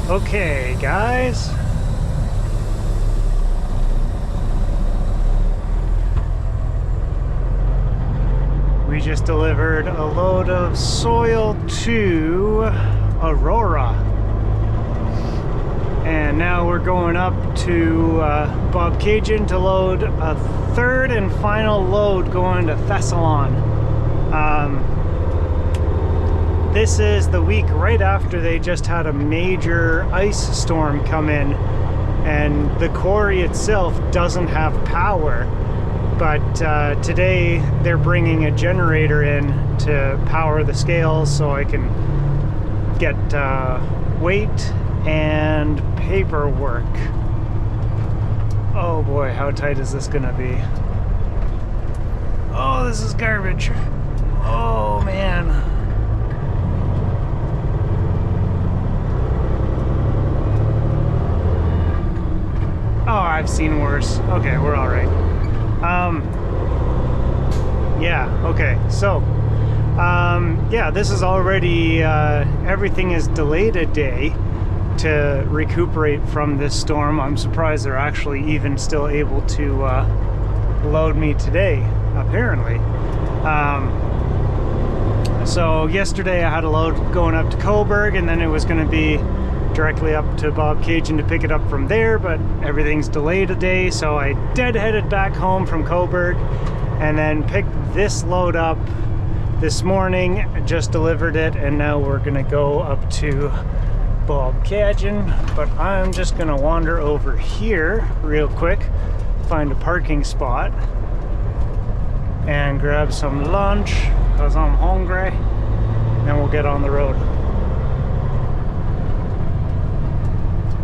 Okay, guys. We just delivered a load of soil to Aurora. And now we're going up to Bobcaygeon to load a third and final load going to Thessalon. This is the week right after they just had a major ice storm come in, and the quarry itself doesn't have power. But today they're bringing a generator in to power the scales so I can get weight and paperwork. Oh boy, how tight is this gonna be? Oh, this is garbage. Oh man. Oh, I've seen worse. Okay, we're all right. Yeah, okay, so yeah, this is already everything is delayed a day to recuperate from this storm. I'm surprised they're actually even still able to load me today, apparently. So yesterday I had a load going up to Coburg, and then it was going to be directly up to Bobcaygeon to pick it up from there, but everything's delayed a day, so I dead-headed back home from Coburg and then picked this load up this morning, just delivered it, and now we're gonna go up to Bobcaygeon. But I'm just gonna wander over here real quick, find a parking spot and grab some lunch because I'm hungry, then we'll get on the road.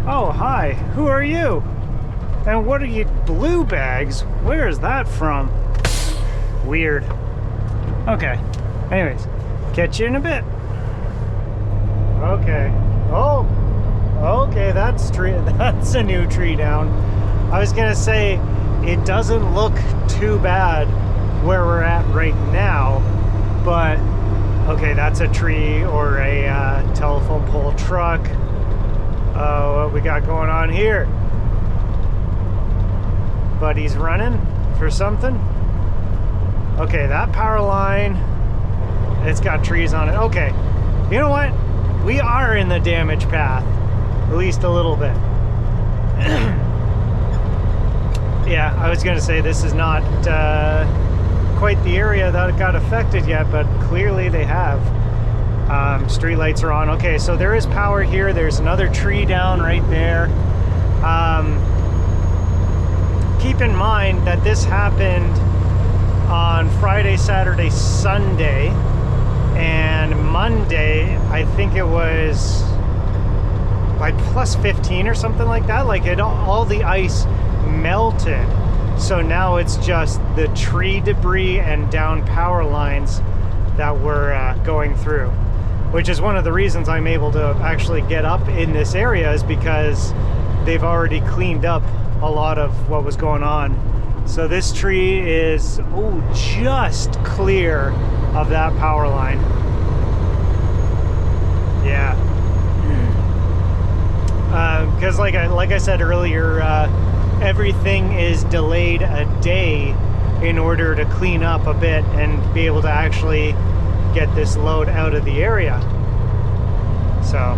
Oh, hi, who are you? And what are you, blue bags? Where is that from? Weird. Okay, anyways, catch you in a bit. Okay, oh, okay, that's a new tree down. I was gonna say, it doesn't look too bad where we're at right now, but okay, that's a tree or a telephone pole truck. What we got going on here? Buddy's running for something. Okay, that power line, it's got trees on it. Okay, you know what? We are in the damage path, at least a little bit. Yeah, I was gonna say this is not quite the area that got affected yet, but clearly they have. Street lights are on. Okay, so there is power here. There's another tree down right there. Keep in mind that this happened on Friday, Saturday, Sunday, and Monday, I think it was like plus 15 or something like that. Like all the ice melted. So now it's just the tree debris and down power lines that we're going through, which is one of the reasons I'm able to actually get up in this area, is because they've already cleaned up a lot of what was going on. So this tree is, oh, just clear of that power line. Yeah. Because like I said earlier, everything is delayed a day in order to clean up a bit and be able to actually get this load out of the area. So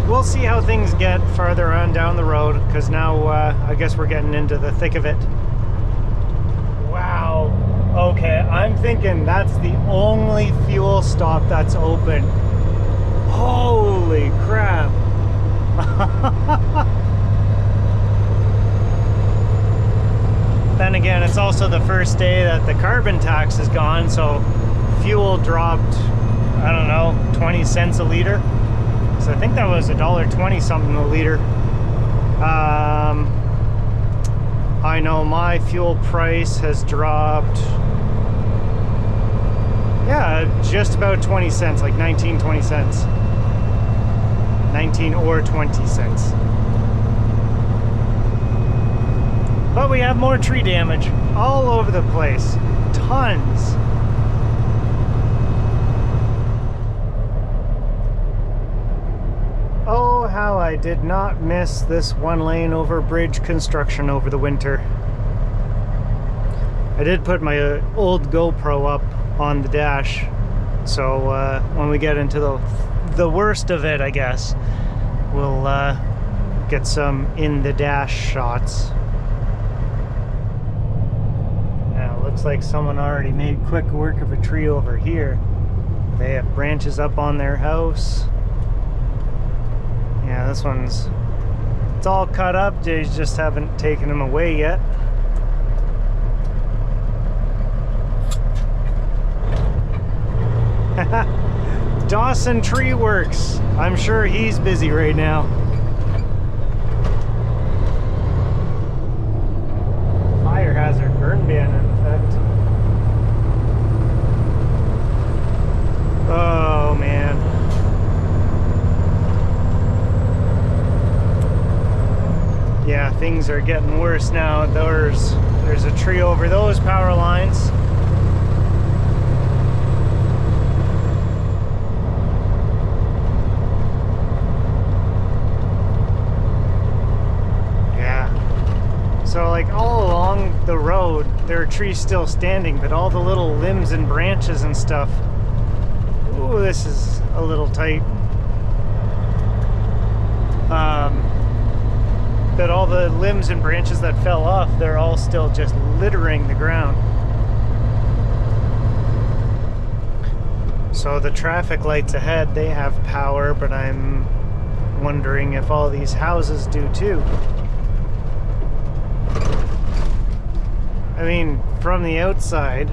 we'll see how things get farther on down the road, because now I guess we're getting into the thick of it. Wow. Okay, I'm thinking that's the only fuel stop that's open. Holy crap. Then again, it's also the first day that the carbon tax is gone, so fuel dropped, I don't know, 20 cents a liter. So I think that was $1.20 something a liter. I know my fuel price has dropped, yeah, just about 20 cents, like 19, 20 cents. 19 or 20 cents. But we have more tree damage all over the place. Tons. I did not miss this one lane over bridge construction over the winter. I did put my old GoPro up on the dash, so when we get into the worst of it, I guess, we'll get some in the dash shots. Now, it looks like someone already made quick work of a tree over here. They have branches up on their house. Yeah, this one's, it's all cut up. They just haven't taken them away yet. Dawson Tree Works. I'm sure he's busy right now. Fire hazard burn ban in effect. Oh man. Yeah, things are getting worse now. There's a tree over those power lines. So like all along the road, there are trees still standing, but all the little limbs and branches and stuff. Ooh, this is a little tight. But all the limbs and branches that fell off, they're all still just littering the ground. So the traffic lights ahead, they have power, but I'm wondering if all these houses do too. I mean, from the outside,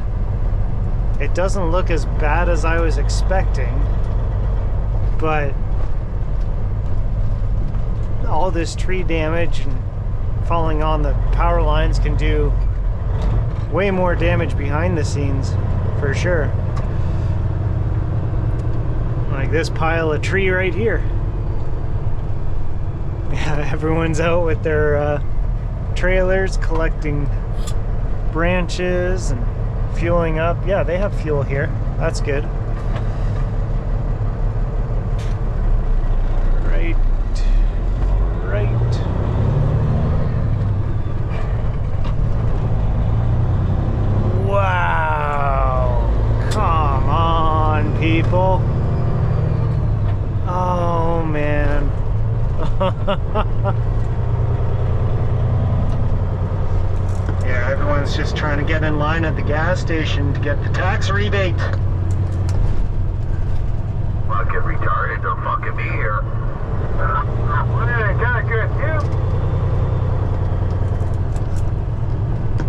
it doesn't look as bad as I was expecting, but all this tree damage and falling on the power lines can do way more damage behind the scenes, for sure. Like this pile of tree right here. Yeah, everyone's out with their trailers collecting branches and fueling up. Yeah, they have fuel here. That's good. Right. Wow. Come on, people. Oh, man. Yeah, everyone's just trying to get in line at the gas station to get the tax rebate. Fucking retarded, don't fucking be here. Got a good view.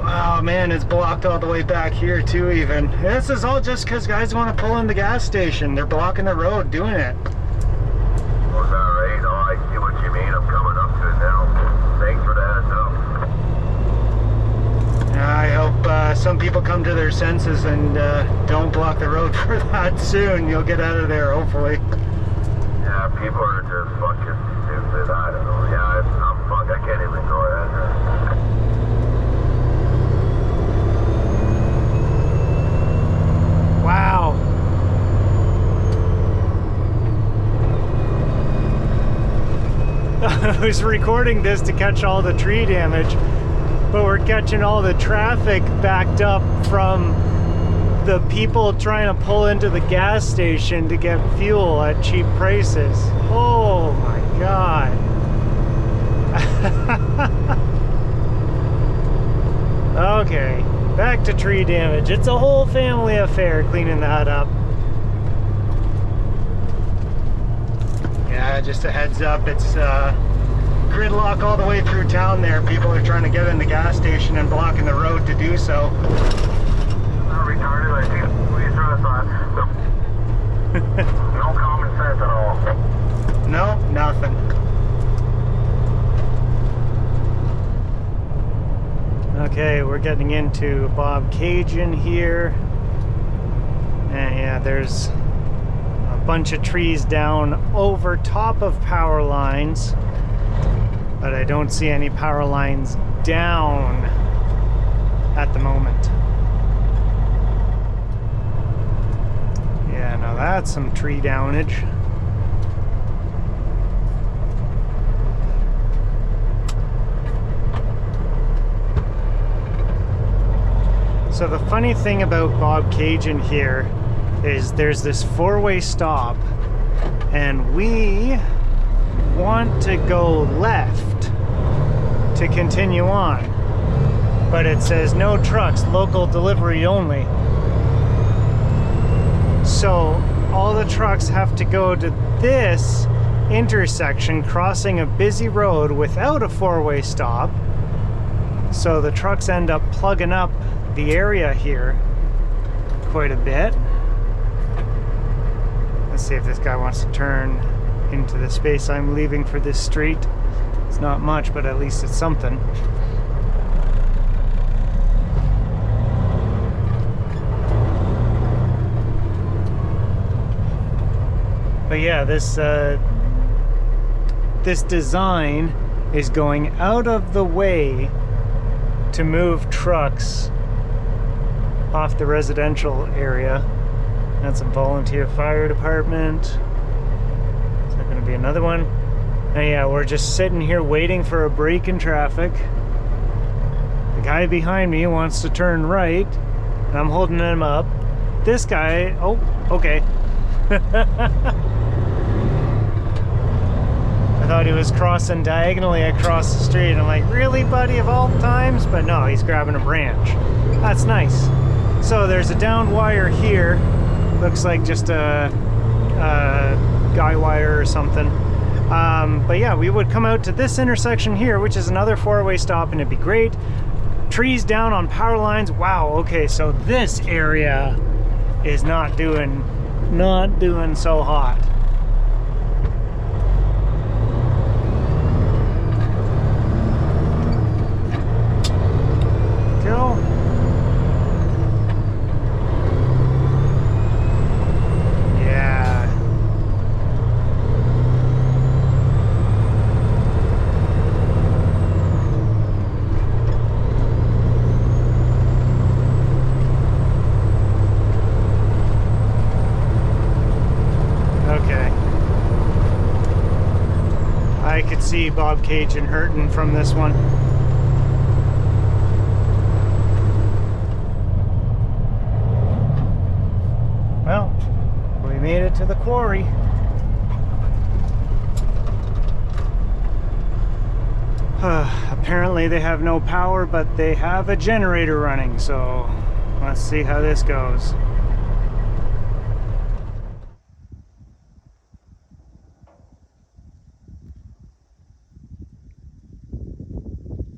Oh man, it's blocked all the way back here too even. This is all just because guys want to pull in the gas station. They're blocking the road doing it. Oh, is that right? Oh, I see what you mean. I'm coming up to it now. Thanks for the heads up. I hope some people come to their senses and don't block the road for that soon. You'll get out of there, hopefully. Yeah, people are just fucking stupid. I don't know. Yeah, I'm fucked. I can't even go that. Wow. I was recording this to catch all the tree damage, but we're catching all the traffic backed up from the people trying to pull into the gas station to get fuel at cheap prices. Oh my God. Okay, back to tree damage. It's a whole family affair cleaning that up. Yeah, just a heads up, it's gridlock all the way through town there. People are trying to get in the gas station and blocking the road to do so. Not retarded, I see what you're trying to say. No common sense at all. No, nothing. Okay, we're getting into Bobcaygeon here. And yeah, there's a bunch of trees down over top of power lines, but I don't see any power lines down at the moment. Yeah, now that's some tree downage. So the funny thing about Bobcaygeon here is there's this four-way stop, and we want to go left to continue on, but it says no trucks, local delivery only. So all the trucks have to go to this intersection, crossing a busy road without a four-way stop. So the trucks end up plugging up the area here quite a bit. Let's see if this guy wants to turn into the space I'm leaving for this street. It's not much, but at least it's something. But yeah, this design is going out of the way to move trucks off the residential area. That's a volunteer fire department. Is that going to be another one? And yeah, we're just sitting here waiting for a break in traffic. The guy behind me wants to turn right, and I'm holding him up. This guy, oh, okay. I thought he was crossing diagonally across the street. I'm like, really, buddy, of all times? But no, he's grabbing a branch. That's nice. So there's a downed wire here. Looks like just a guy wire or something. But yeah, we would come out to this intersection here, which is another four-way stop, and it'd be great. Trees down on power lines. Wow, okay, so this area is not doing so hot. Go. Yeah. Okay. I could see Bobcaygeon hurting from this one. Well, we made it to the quarry. Apparently they have no power, but they have a generator running, so let's see how this goes.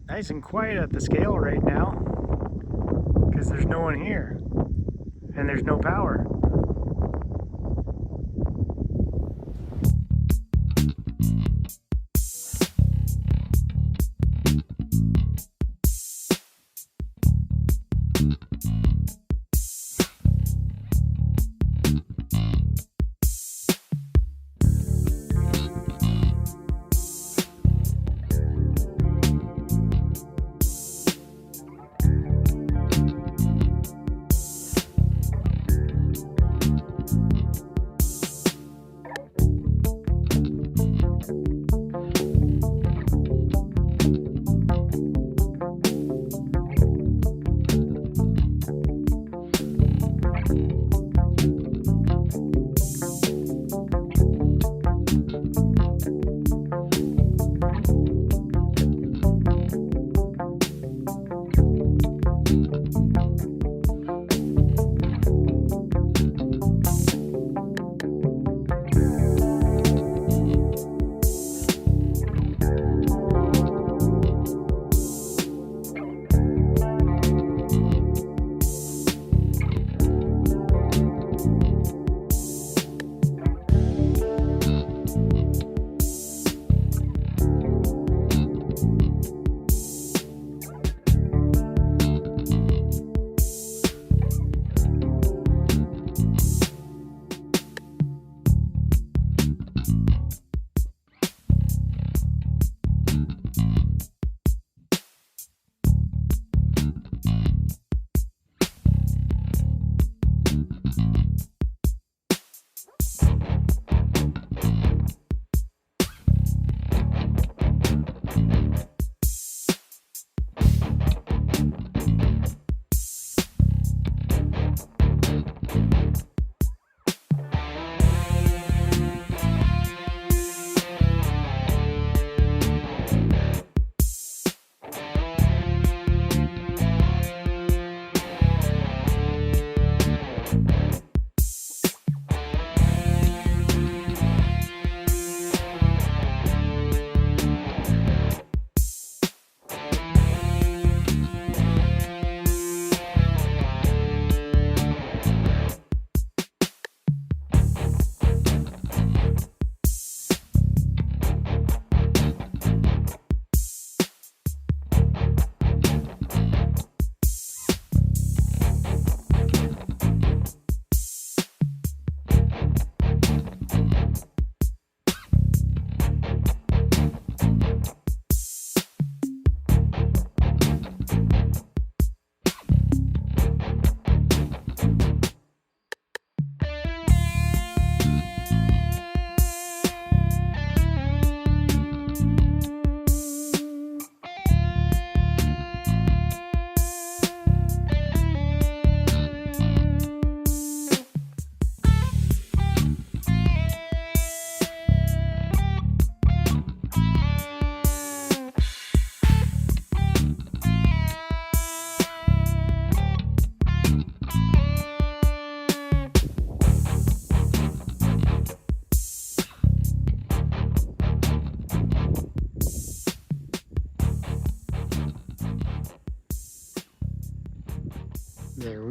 Nice and quiet at the scale right now, because there's no one here, and there's no power.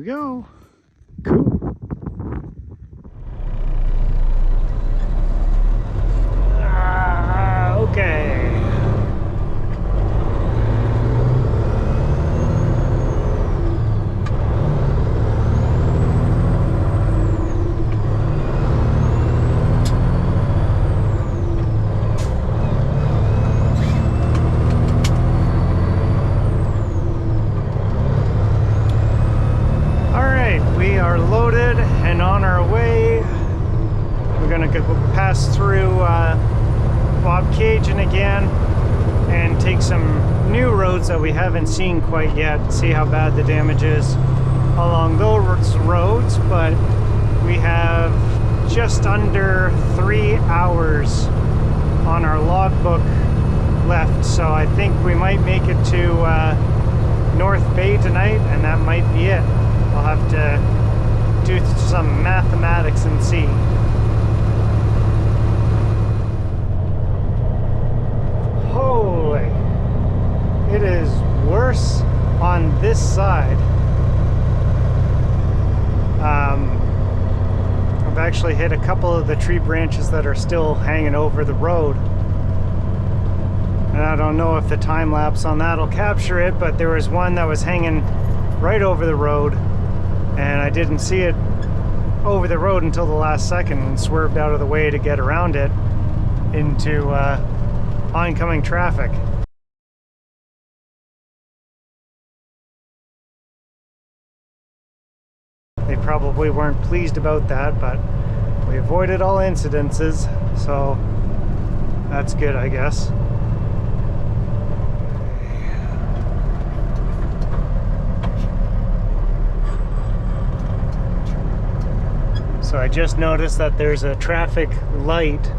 go. Cool. Okay. Loaded and on our way. We're gonna go pass through Bobcaygeon again and take some new roads that we haven't seen quite yet, see how bad the damage is along those roads. But we have just under 3 hours on our logbook left, so I think we might make it to North Bay tonight, and that might be it. I'll have to do some mathematics and see. Holy, it is worse on this side. I've actually hit a couple of the tree branches that are still hanging over the road, and I don't know if the time lapse on that will capture it, but there was one that was hanging right over the road, and I didn't see it over the road until the last second and swerved out of the way to get around it into oncoming traffic. They probably weren't pleased about that, but we avoided all incidences, so that's good, I guess. So I just noticed that there's a traffic light,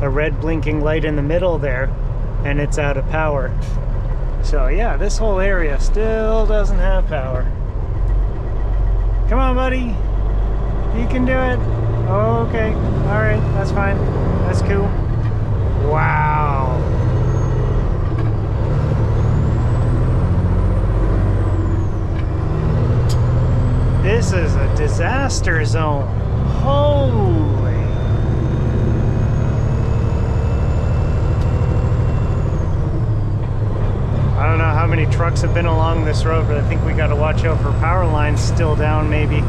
a red blinking light in the middle there, and it's out of power. So yeah, this whole area still doesn't have power. Come on, buddy. You can do it. Oh, okay. All right, that's fine. That's cool. Wow. This is a disaster zone. Holy. I don't know how many trucks have been along this road, but I think we got to watch out for power lines still down, maybe.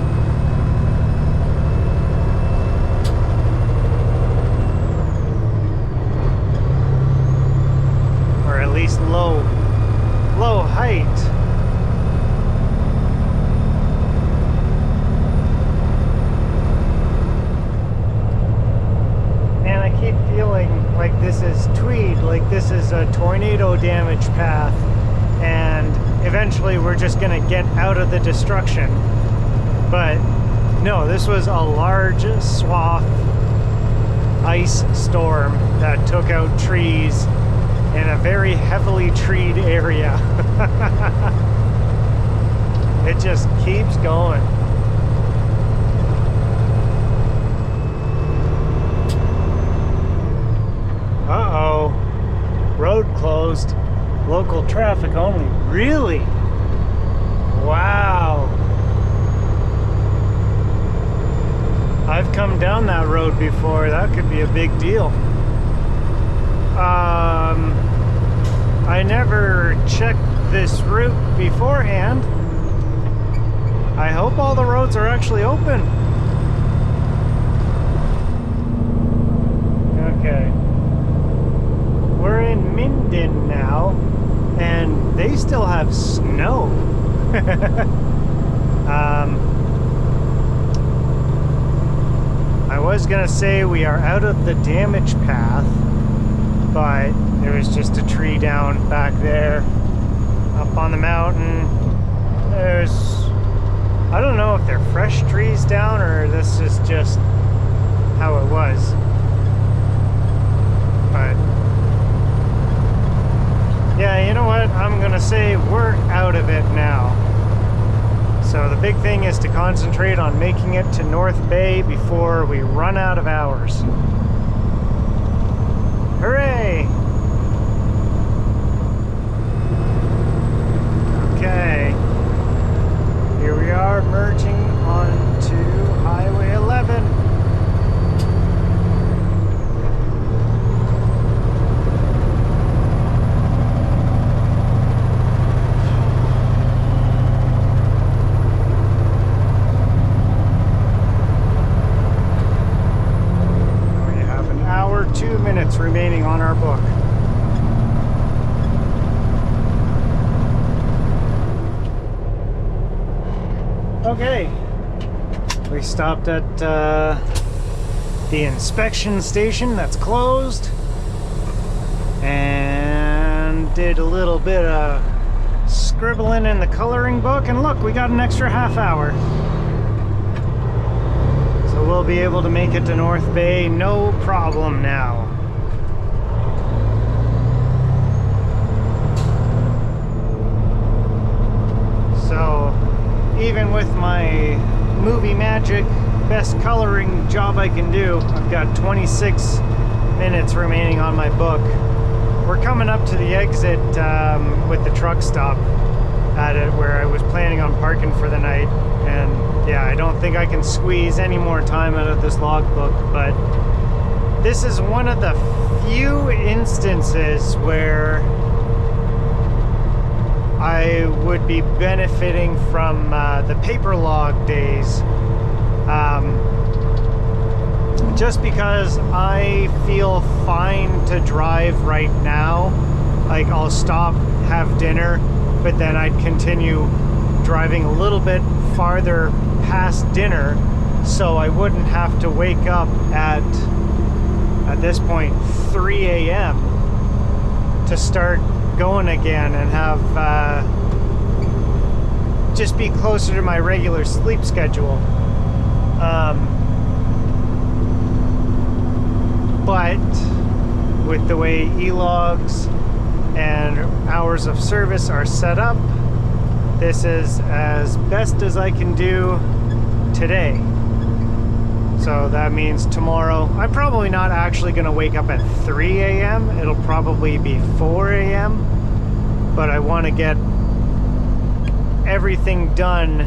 Or at least low height. Feeling like this is Tweed, like this is a tornado damage path, and eventually we're just gonna get out of the destruction. But no, this was a large swath ice storm that took out trees in a very heavily treed area. It just keeps going. Uh-oh. Road closed. Local traffic only. Really? Wow. I've come down that road before. That could be a big deal. I never checked this route beforehand. I hope all the roads are actually open. Okay. We're in Minden now, and they still have snow. I was gonna say we are out of the damage path, but there was just a tree down back there, up on the mountain. I don't know if they're fresh trees down or this is just how it was, but yeah, you know what? I'm gonna say we're out of it now. So the big thing is to concentrate on making it to North Bay before we run out of hours. Hooray! Okay. Here we we are merging onto Highway 11. We have an hour, 2 minutes remaining on our book. Okay, we stopped at the inspection station that's closed and did a little bit of scribbling in the coloring book, and look, we got an extra half hour. So we'll be able to make it to North Bay no problem now. So even with my movie magic best coloring job I can do, I've got 26 minutes remaining on my book. We're coming up to the exit with the truck stop at it where I was planning on parking for the night, and yeah, I don't think I can squeeze any more time out of this logbook, but this is one of the few instances where I would be benefiting from the paper log days, just because I feel fine to drive right now. Like, I'll stop, have dinner, but then I'd continue driving a little bit farther past dinner, so I wouldn't have to wake up at this point 3 a.m. to start going again and have just be closer to my regular sleep schedule. But with the way e-logs and hours of service are set up, this is as best as I can do today. So that means tomorrow, I'm probably not actually going to wake up at 3 a.m. It'll probably be 4 a.m. But I want to get everything done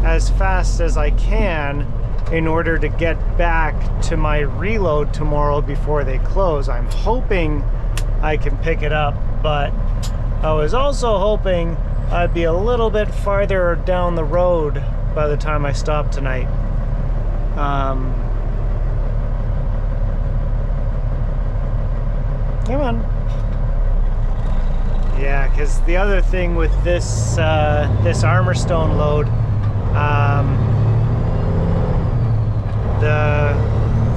as fast as I can in order to get back to my reload tomorrow before they close. I'm hoping I can pick it up, but I was also hoping I'd be a little bit farther down the road by the time I stop tonight. Come on. Yeah, because the other thing with this this armor stone load, the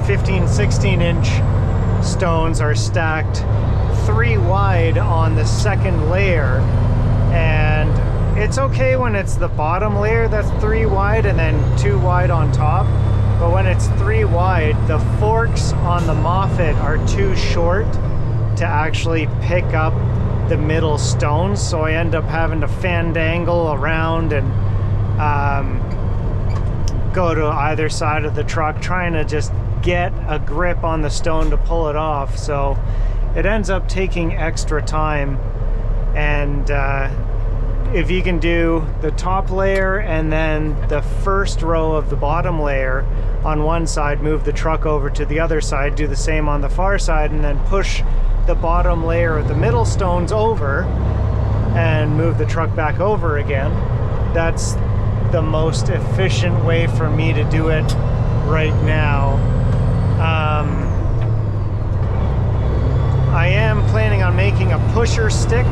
15-16 inch stones are stacked 3 wide on the second layer, and it's okay when it's the bottom layer that's 3 wide and then 2 wide on top, but when it's 3 wide, the forks on the Moffat are too short to actually pick up the middle stones, so I end up having to fandangle around and go to either side of the truck trying to just get a grip on the stone to pull it off. So it ends up taking extra time, and if you can do the top layer and then the first row of the bottom layer on one side, move the truck over to the other side, do the same on the far side, and then push the bottom layer of the middle stones over and move the truck back over again, that's the most efficient way for me to do it right now. I am planning on making a pusher stick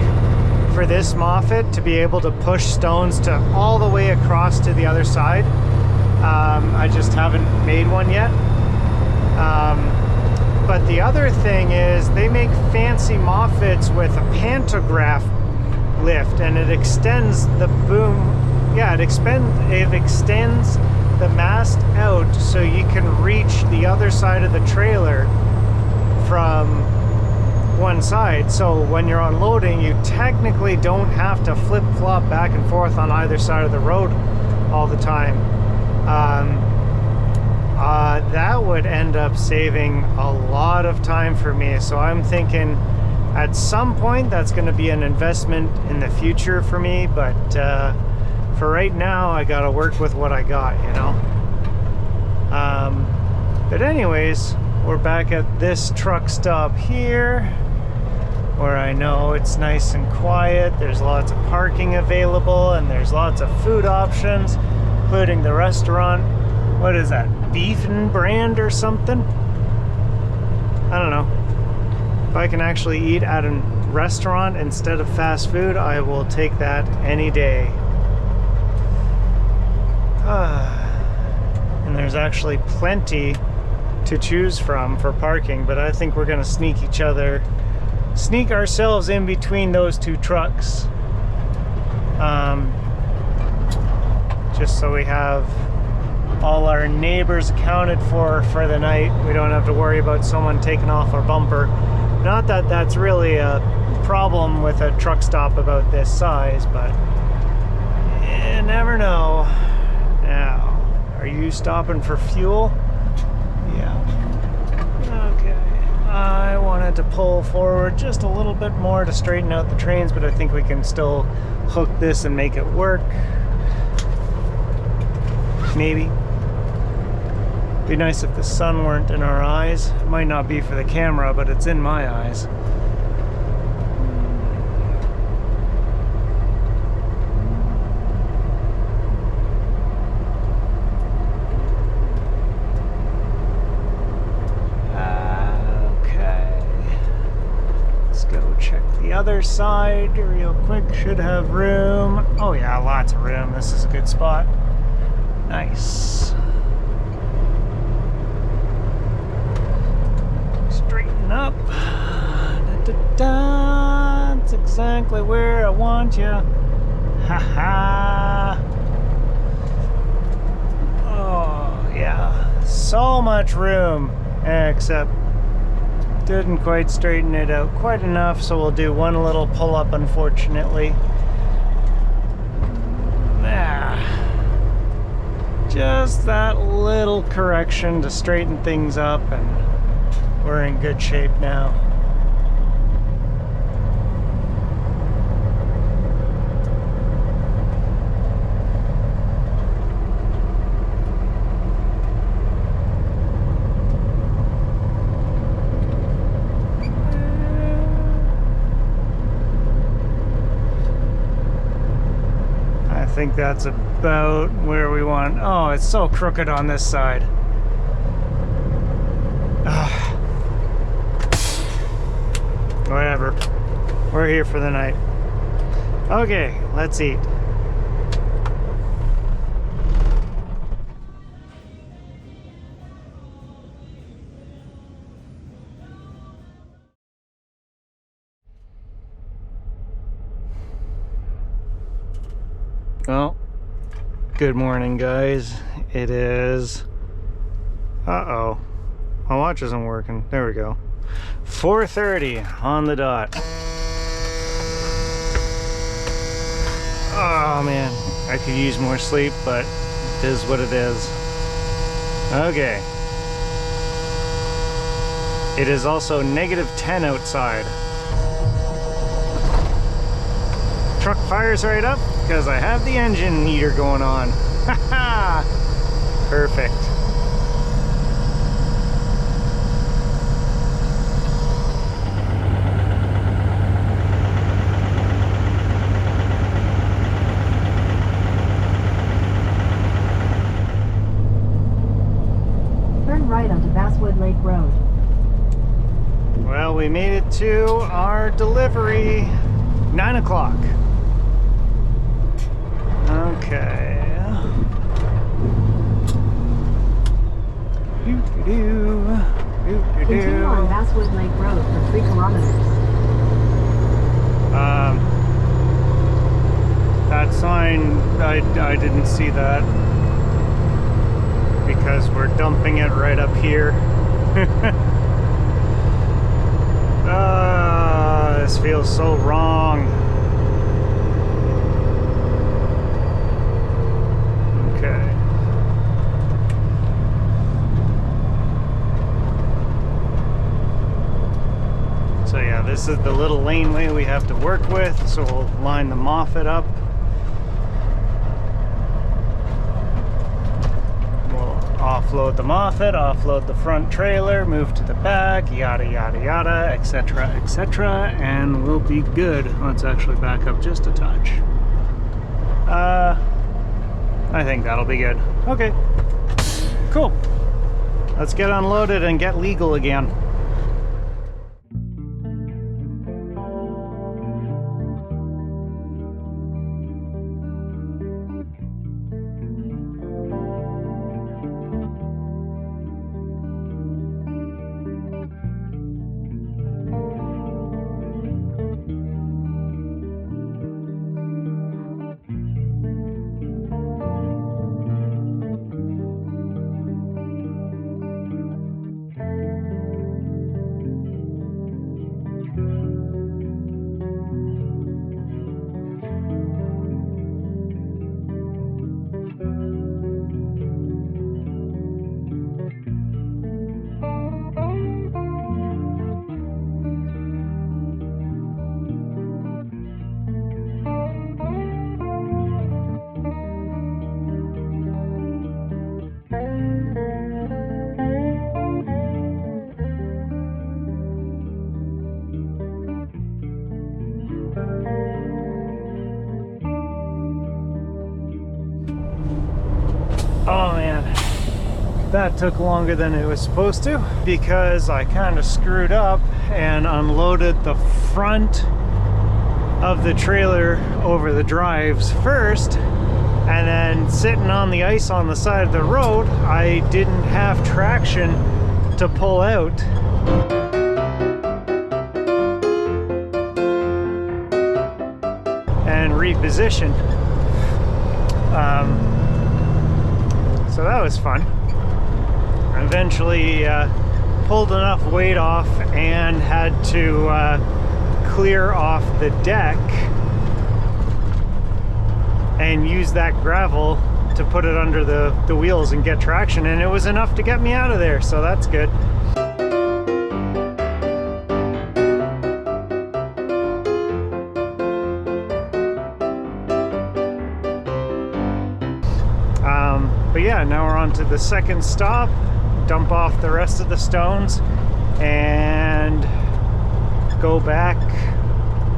for this Moffat to be able to push stones to all the way across to the other side. I just haven't made one yet. But the other thing is they make fancy Moffats with a pantograph lift, and it extends the boom. Yeah, it extends the mast out so you can reach the other side of the trailer from one side. So when you're unloading, you technically don't have to flip-flop back and forth on either side of the road all the time. That would end up saving a lot of time for me. So I'm thinking at some point that's going to be an investment in the future for me, but for right now, I gotta work with what I got, you know. But anyways, we're back at this truck stop here, where I know it's nice and quiet. There's lots of parking available, and there's lots of food options, including the restaurant. What is that, beef and brand or something? I don't know. If I can actually eat at a restaurant instead of fast food, I will take that any day. And there's actually plenty to choose from for parking, but I think we're gonna sneak ourselves in between those two trucks, just so we have all our neighbors accounted for the night. We don't have to worry about someone taking off our bumper. Not that that's really a problem with a truck stop about this size, but you never know. Now, are you stopping for fuel? Yeah. Okay. I wanted to pull forward just a little bit more to straighten out the trains, but I think we can still hook this and make it work. Maybe. Be nice if the sun weren't in our eyes. It might not be for the camera, but it's in my eyes. Other side real quick. Should have room. Oh yeah, lots of room. This is a good spot. Nice. Straighten up. That's exactly where I want you. Haha. Oh yeah, so much room, except didn't quite straighten it out quite enough, so we'll do one little pull-up, unfortunately. Just that little correction to straighten things up, and we're in good shape now. I think that's about where we want. Oh, it's so crooked on this side. Whatever. We're here for the night. Okay, let's eat. Well, good morning, guys. It is... Uh-oh. My watch isn't working. There we go. 4:30 on the dot. Oh, man. I could use more sleep, but it is what it is. Okay. It is also -10 outside. Truck fires right up because I have the engine heater going on. Haha! Perfect. Turn right onto Basswood Lake Road. Well, we made it to our delivery. 9 o'clock. Okay. Continue on Basswood Lake Road for 3 kilometers. That sign, I didn't see that because we're dumping it right up here. This feels so wrong. Okay. So yeah, this is the little laneway we have to work with, so we'll line the Moffat up. offload the Moffat, offload the front trailer, move to the back, yada yada yada, etc, etc, and we'll be good. Let's actually back up just a touch. I think that'll be good. Okay, cool. Let's get unloaded and get legal again. Oh man, that took longer than it was supposed to because I kind of screwed up and unloaded the front of the trailer over the drives first, and then sitting on the ice on the side of the road, I didn't have traction to pull out. And reposition. So that was fun. Eventually pulled enough weight off and had to clear off the deck and use that gravel to put it under the wheels and get traction, and it was enough to get me out of there, so that's good. But yeah, now we're on to the second stop, dump off the rest of the stones, and go back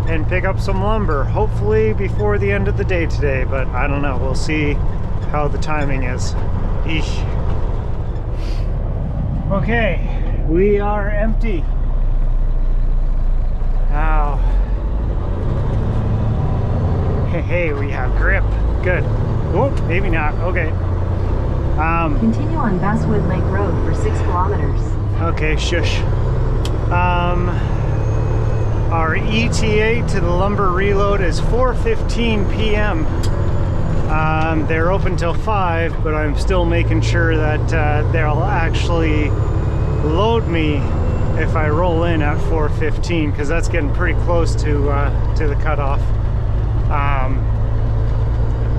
and pick up some lumber, hopefully before the end of the day today, but I don't know, we'll see how the timing is. Eesh. Okay, we are empty. Now, hey, we have grip, good. Oh, maybe not, okay. Continue on Basswood Lake Road for 6 kilometers. Okay, shush. Our ETA to the lumber reload is 4:15 p.m. They're open till 5, but I'm still making sure that they'll actually load me if I roll in at 4:15, because that's getting pretty close to the cutoff.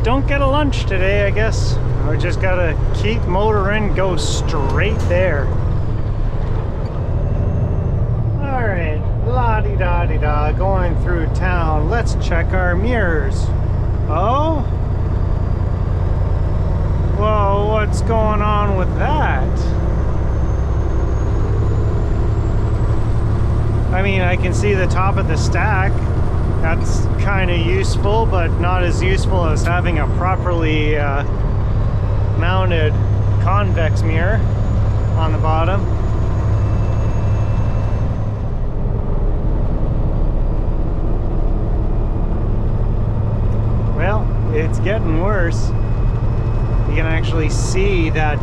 Don't get a lunch today, I guess. I just gotta keep motoring, go straight there. Alright, la-di-da-di-da, going through town. Let's check our mirrors. Oh? Whoa, what's going on with that? I mean, I can see the top of the stack. That's kind of useful, but not as useful as having a properly mounted convex mirror on the bottom. Well, it's getting worse. You can actually see that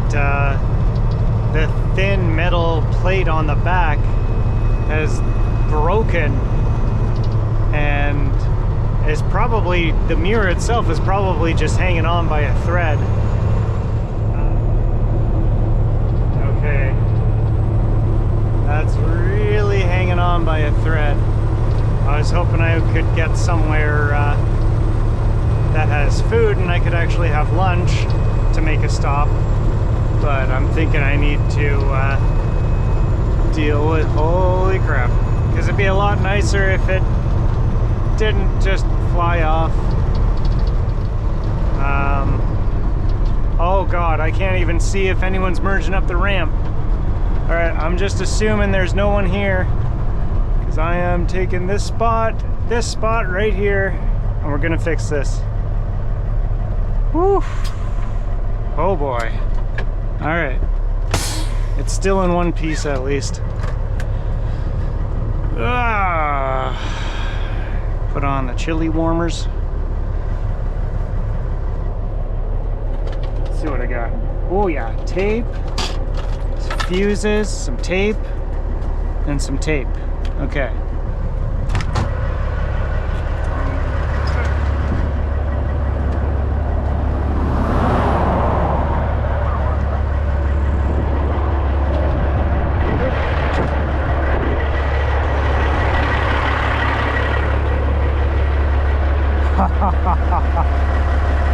the thin metal plate on the back has broken, and is probably, the mirror itself is probably just hanging on by a thread. Okay, that's really hanging on by a thread. I was hoping I could get somewhere that has food and I could actually have lunch to make a stop, but I'm thinking I need to deal with, holy crap, because it'd be a lot nicer if it didn't just fly off. Oh God, I can't even see if anyone's merging up the ramp. All right, I'm just assuming there's no one here, because I am taking this spot right here, and we're gonna fix this. Whew. Oh boy. All right. It's still in one piece at least. Put on the chili warmers. Let's see what I got. Oh yeah, tape, some fuses, some tape, and some tape. Okay.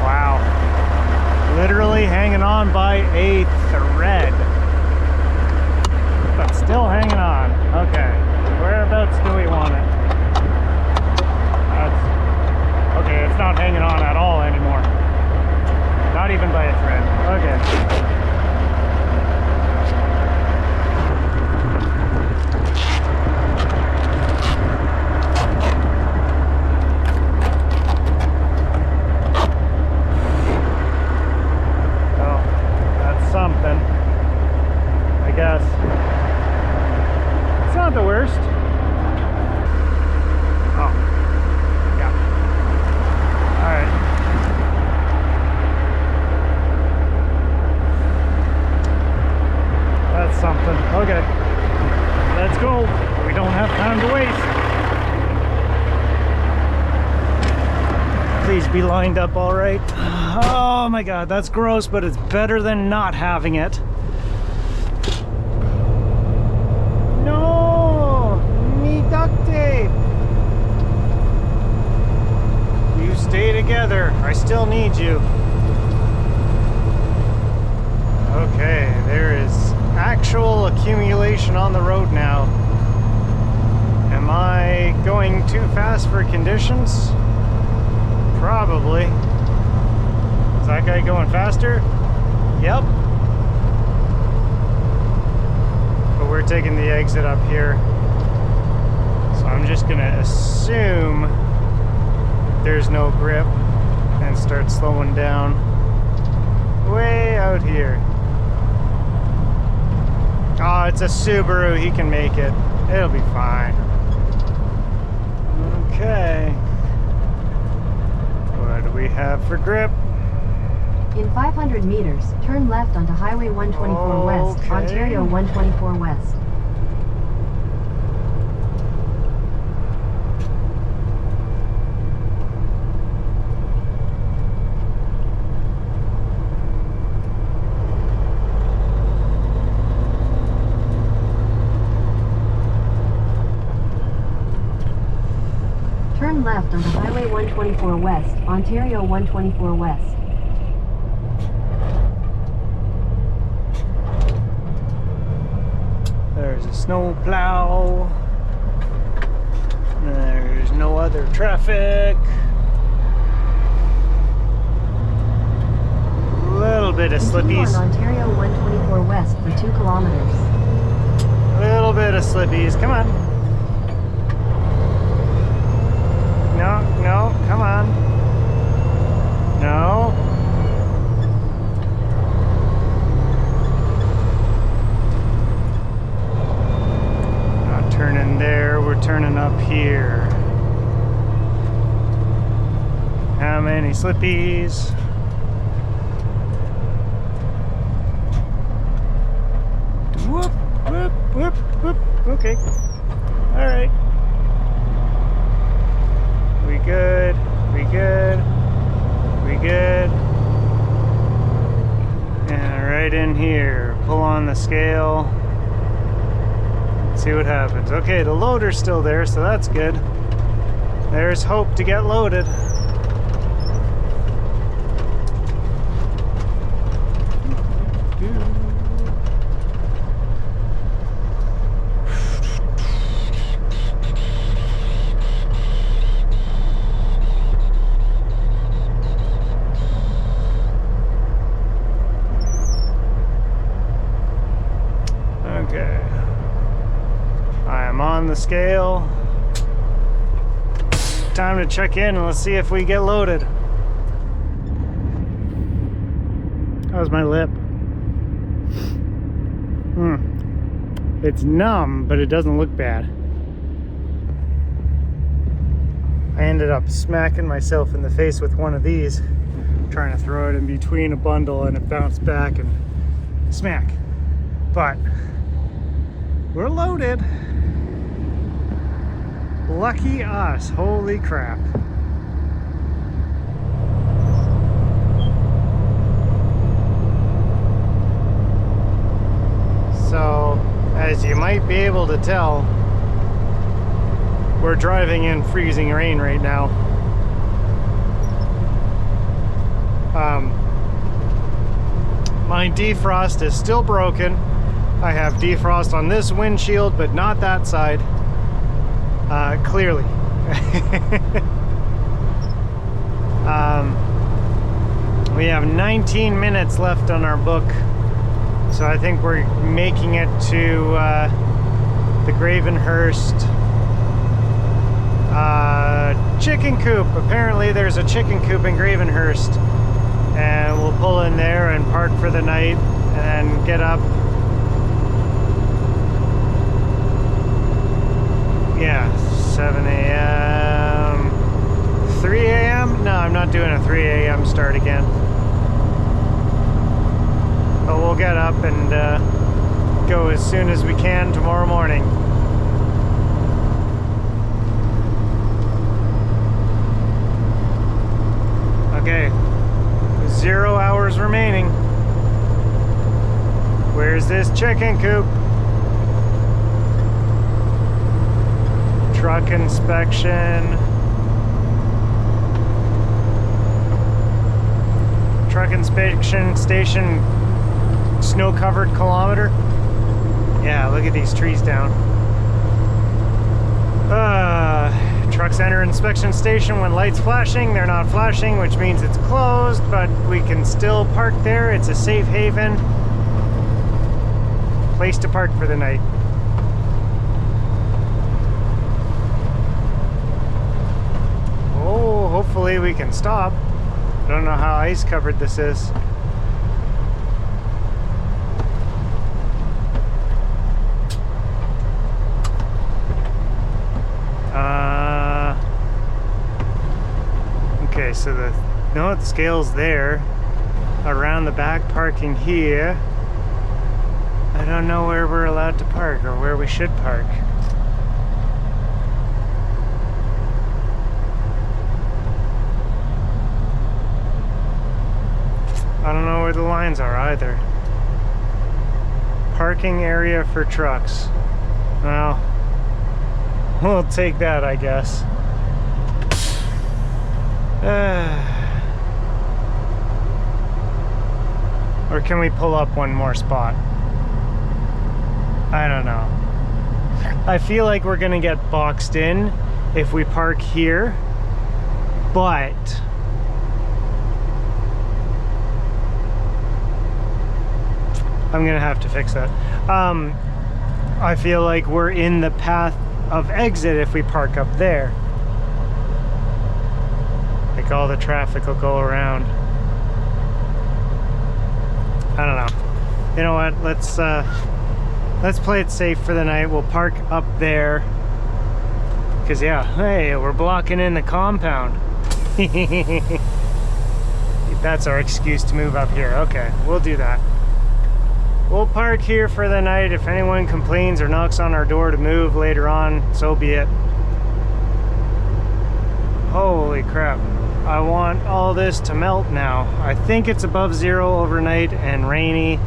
Wow. Literally hanging on by a thread. But still hanging on. Okay. Whereabouts do we want it? Okay, it's not hanging on at all anymore. Not even by a thread. Okay. Something, I guess. It's not the worst. Oh, yeah. All right. That's something. Okay, let's go. We don't have time to waste. Please be lined up all right. Oh my God, that's gross, but it's better than not having it. No, me duct tape. You stay together. I still need you. Okay, there is actual accumulation on the road now. Am I going too fast for conditions? Probably. Is that guy going faster? Yep. But we're taking the exit up here. So I'm just gonna assume there's no grip and start slowing down way out here. Oh, it's a Subaru, he can make it. It'll be fine. Okay. What do we have for grip? In 500 meters, turn left onto Highway 124 West, Okay. Ontario 124 West. Turn left onto Highway 124 West, Ontario 124 West. There's a snow plow. There's no other traffic. A little bit of Continue slippies. on Ontario 124 West for 2 kilometers. A little bit of slippies. Come on. No, no, come on. No. Not turning there, we're turning up here. How many slippies? Whoop, whoop, whoop, whoop. Okay. All right. We good? We good? We good? And right in here, pull on the scale. See what happens. Okay, the loader's still there, so that's good. There's hope to get loaded. Okay. I am on the scale. Time to check in and let's see if we get loaded. How's my lip? It's numb, but it doesn't look bad. I ended up smacking myself in the face with one of these, trying to throw it in between a bundle, and it bounced back and smack. But we're loaded. Lucky us, holy crap. So, as you might be able to tell, we're driving in freezing rain right now. My defrost is still broken. I have defrost on this windshield, but not that side. Clearly. We have 19 minutes left on our book, so I think we're making it to the Gravenhurst chicken coop. Apparently there's a chicken coop in Gravenhurst, and we'll pull in there and park for the night and then get up. Yeah, 7 a.m. 3 a.m. No, I'm not doing a 3 a.m. start again. But we'll get up and go as soon as we can tomorrow morning. Okay, 0 hours remaining. Where's this chicken coop? Truck inspection. Truck inspection station, snow-covered kilometer. Yeah, look at these trees down. Trucks enter inspection station when lights flashing. They're not flashing, which means it's closed, but we can still park there. It's a safe haven. Place to park for the night. Oh, hopefully we can stop. I don't know how ice covered this is. Okay, so the scale's there. Around the back parking here. I don't know where we're allowed to park or where we should park. I don't know where the lines are either. Parking area for trucks. Well, we'll take that, I guess. Or can we pull up one more spot? I don't know. I feel like we're gonna get boxed in if we park here, but I'm gonna have to fix that. I feel like we're in the path of exit if we park up there. Like all the traffic will go around. I don't know. You know what? Let's play it safe for the night. We'll park up there. Cause yeah, hey, we're blocking in the compound. That's our excuse to move up here. Okay, we'll do that. We'll park here for the night. If anyone complains or knocks on our door to move later on, so be it. Holy crap. I want all this to melt now. I think it's above 0 overnight and rainy,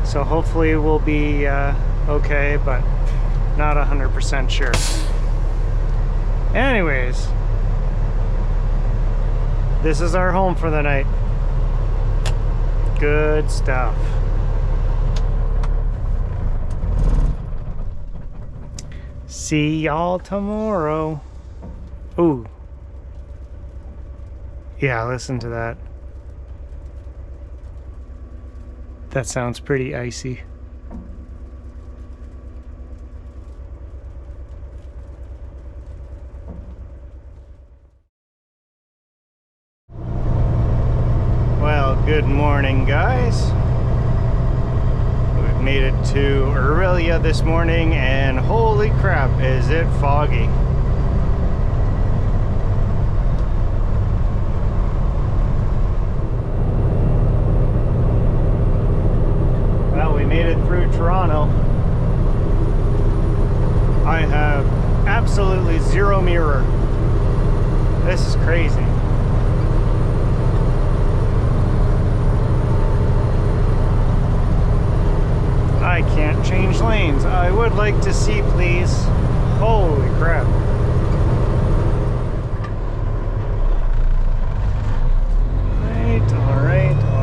so hopefully we'll be okay, but not 100% sure. Anyways, this is our home for the night. Good stuff. See y'all tomorrow. Ooh. Yeah, listen to that. That sounds pretty icy. Good morning, guys. We've made it to Aurelia this morning, and holy crap, is it foggy. Well, we made it through Toronto. I have absolutely zero mirror. This is crazy. I can't change lanes. I would like to see, please. Holy crap. Alrighty.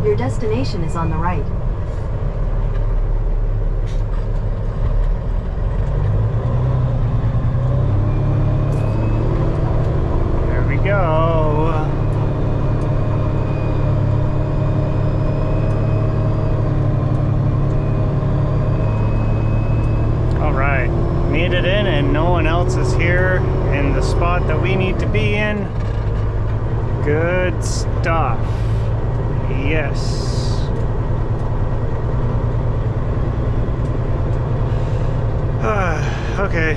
Your destination is on the right. There we go. Alright, made it in and no one else is here in the spot that we need to be in. Good stuff. Yes. Okay,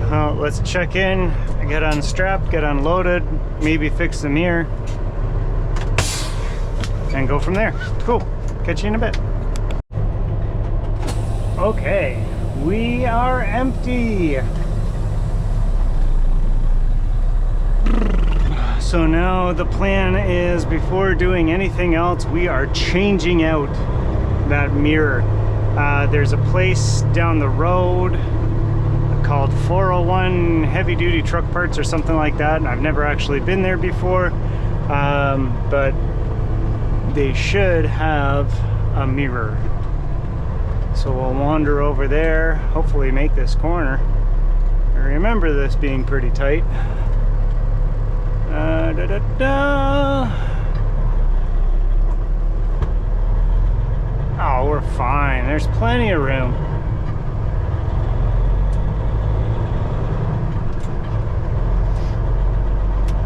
well, let's check in, get unstrapped, get unloaded, maybe fix the mirror, and go from there. Cool. Catch you in a bit. Okay, we are empty. So now the plan is, before doing anything else, we are changing out that mirror. There's a place down the road called 401 Heavy Duty Truck Parts or something like that. I've never actually been there before, but they should have a mirror. So we'll wander over there, hopefully make this corner. I remember this being pretty tight. Oh, we're fine. There's plenty of room.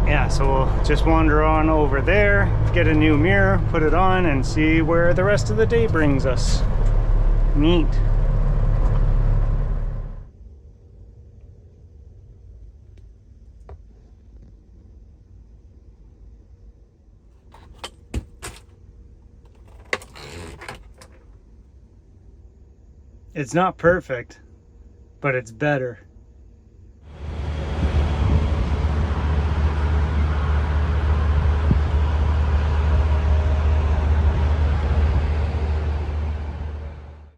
Yeah, so we'll just wander on over there, get a new mirror, put it on, and see where the rest of the day brings us. Neat. It's not perfect, but it's better.